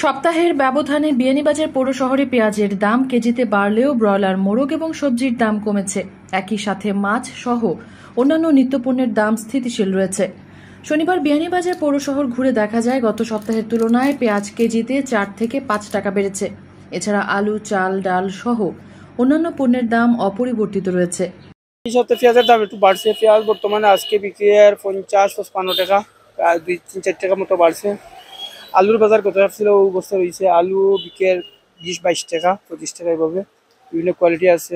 সপ্তাহের ব্যবধানে বিয়ানীবাজার পৌর শহরে পেঁয়াজের দাম কেজিতে বাড়লেও ব্রয়লার মোরগ এবং সবজির দাম কমেছে। একই সাথে মাছ সহ অন্যান্য নিত্যপণ্যের দাম স্থিতিশীল রয়েছে। শনিবার বিয়ানীবাজার পৌর শহর ঘুরে দেখা যায় গত সপ্তাহের তুলনায় পেঁয়াজ কেজিতে 4 থেকে 5 টাকা বেড়েছে। এছাড়া আলু, চাল, ডাল সহ অন্যান্য পণ্যের দাম অপরিবর্তিত রয়েছে। এই সপ্তাহে পেঁয়াজের দাম একটু বাড়ছে। পেঁয়াজ বর্তমানে আজকে বিক্রি হয় 50-55 টাকা, 2-4 টাকা মতো বাড়ছে। আলুর বাজার কত ছিল ওই অবস্থা রয়েছে। আলু বিকেল 20-22 টাকা, 25 টাকা এভাবে বিভিন্ন কোয়ালিটি আছে।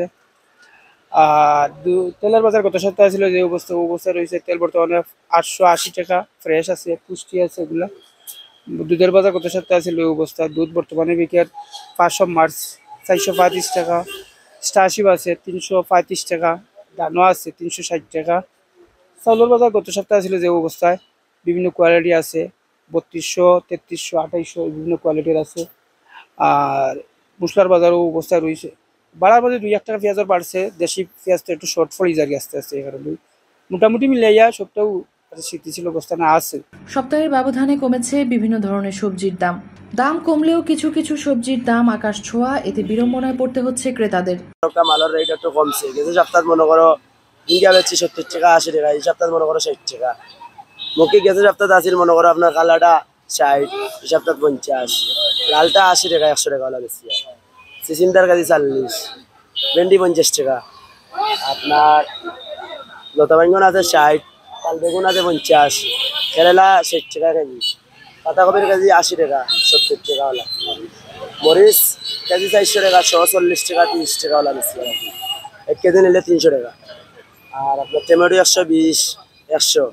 আর তেলের বাজার গত সপ্তাহে ছিল যে অবস্থা রয়েছে। তেল বর্তমানে 880 টাকা ফ্রেশ আছে, পুষ্টি আছে এগুলা। দুধের বাজার গত সপ্তাহে ছিল ওই অবস্থা। দুধ বর্তমানে বিকেল 500 মার্চ 435 টাকা, স্টারশিপ আছে 335 টাকা, দানো আছে 360 টাকা। চাউলের বাজার গত সপ্তাহে ছিল যে অবস্থায়, বিভিন্ন কোয়ালিটি আছে 3200, 3300, 2800 বিভিন্ন কোয়ালিটির আছে। আর মশলার বাজারও অবস্থায় রয়েছে। বাড়ার বাজে 2-1 টাকা পেঁয়াজের বাড়ছে। দেশি পেঁয়াজটা একটু শর্টফল যারি আস্তে আস্তে, এই কারণে মোটামুটি মিলাইয়া সবটাও স্থিতিশীল অবস্থানে আছে। সপ্তাহের ব্যবধানে কমেছে বিভিন্ন ধরনের সবজির দাম। দাম কমলেও কিছু কিছু সবজির দাম আকাশ ছোঁয়া, এতে বিড়ম্বনায় পড়তে হচ্ছে ক্রেতাদের। মালের রেট একটু কমছে। কিছু সপ্তাহ মনে করো ইন্ডিয়া বেচছি 70 টাকা 80 টাকা, এই সপ্তাহ মনে করো 60 টাকা। মুখে গেছে সপ্তাহ আসিল মনে করো আপনার কালাটা 60, এই সপ্তাহ 50, লালটা 80 টাকা 100 টাকা ওলা বেশি। সিসিমটার কাছে 40, ভেন্ডি 50 টাকা, আপনার লতা বেগুন আছে 60, কাল বেগুন আছে 50, কেরালা 60 টাকা কেজি, পাতাকপির কেজি 80 টাকা 70 টাকা ওলা, মরিচ কেজি 400 টাকা 140 টাকা 30 টাকা ওলা বেশি। 1 কেজি নিলে 300 টাকা। আর আপনার টমেটো 120, 100,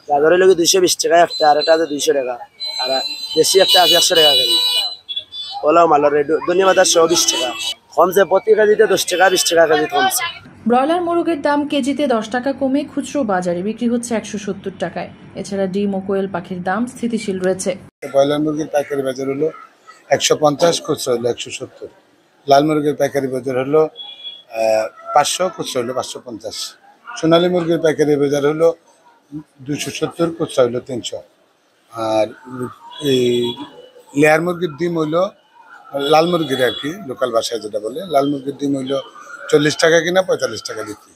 গাজরের লোক 220 টাকা একটা, আর এটা আছে 200 টাকা, আর দেশি একটা আছে 100 টাকা কেজি। ওলাও মালের রেট ধন্যবাদ 120 টাকা কমছে। প্রতি কেজিতে 10 টাকা 20 টাকা কেজি কমছে। ব্রয়লার মোরগের দাম কেজিতে 10 টাকা কমে খুচরো বাজারে বিক্রি হচ্ছে 170 টাকায়। এছাড়া ডিম ও কোয়েল পাখির দাম স্থিতিশীল রয়েছে। ব্রয়লার মুরগির পাইকারি বাজার হলো 150, খুচরা হলো 170। লাল মুরগির পাইকারি বাজার হলো 500, খুচরা হলো 550। সোনালী মুরগির পাইকারি বাজার হলো 270, খুচরা হলো 300। আর এই লেয়ার মুরগির ডিম হইলো, লাল মুরগির আর কি লোকাল ভাষায় যেটা বলে, লাল মুরগির ডিম হইলো 40 টাকা কিনা 45 টাকা বিক্রি।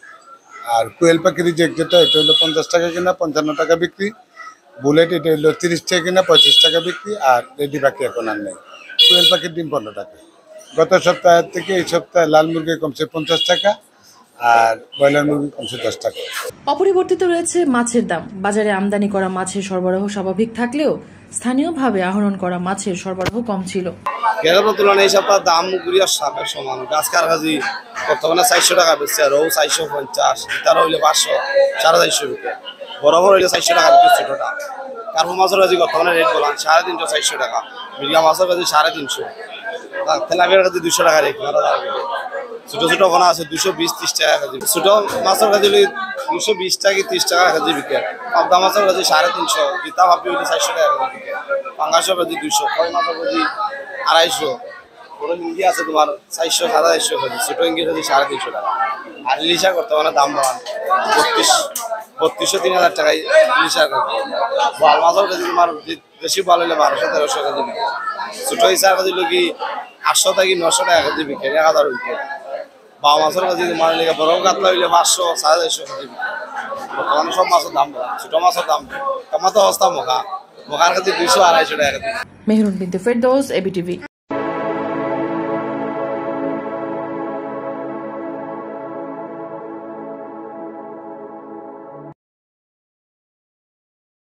আর কোয়েল পাখির যেটা এটা হলো 50 টাকা কিনা 55 টাকা বিক্রি। বুলেট এটা হলো 30 টাকা কিনা 35 টাকা বিক্রি। আর রেডি পাখি এখন আর নেই। কোয়েল পাখির ডিম 15 টাকা। গত সপ্তাহের থেকে এই সপ্তাহে লাল মুরগি কমছে 50 টাকা, আর ব্রয়লার মুরগি কমছে 10 টাকা। অপরিবর্তিত রয়েছে মাছের দাম। বাজারে আমদানি করা মাছের সরবরাহ স্বাভাবিক থাকলেও স্থানীয়ভাবে আহরণ করা মাছের সরবরাহ কম ছিল। গেলের তুলনায় এই সপ্তাহ দাম গুড়িয়ার সাপের সমান। গাছকার কাজি বর্তমানে 400 টাকা বেচছে, রৌ 450, তার হইলে 500, 450 রুপিয়া। বড় বড় হইলে 400 টাকা বিক্রি, ছোটটা। কার্পো মাছের কাজি বর্তমানে রেট বলান 350, 400 টাকা। মিডিয়াম মাছের কাজি 350, তেলাপিয়ার কাছে 200 টাকা রেট। ছোট ছোট কোনা আছে 220-30 টাকা কেজি। ছোট মাছের কাছে 220 টাকা 30 টাকা কেজি বিক্রি। পাবদা মাছের কাছে 350, গীতা ভাবি হইলে 400 টাকা কেজি বিক্রি। পাঙ্গাসের কাছে 200, কই মাছের কাছে 250, বড় হিন্দি আছে তোমার 400, 450 কেজি। ছোট হিন্দি কাছে 350 টাকা। আর ইলিশা বর্তমানে দাম বাড়ান 3200-3000 টাকায় ইলিশা কেজি। বাল মাছের কাছে তোমার বেশি ভালো হলে 1200-1300 কেজি বিক্রি। ছোট ইলিশার কাছে কি 800 থেকে 900 টাকা কেজি বিক্রি, 1000 বিক্রি। বাবা মাছের কাছে মাছ লেগে বড় কাতলা হইলে 500, 450 কেজি বিক্রি। বর্তমানে সব মাছের দাম বাড়ান। ছোট মাছের দাম টমাটো সস্তা, মখার কাছে 200-250 টাকা কেজি। মেহরুন বিনতে ফেরদৌস, এবিটিভি।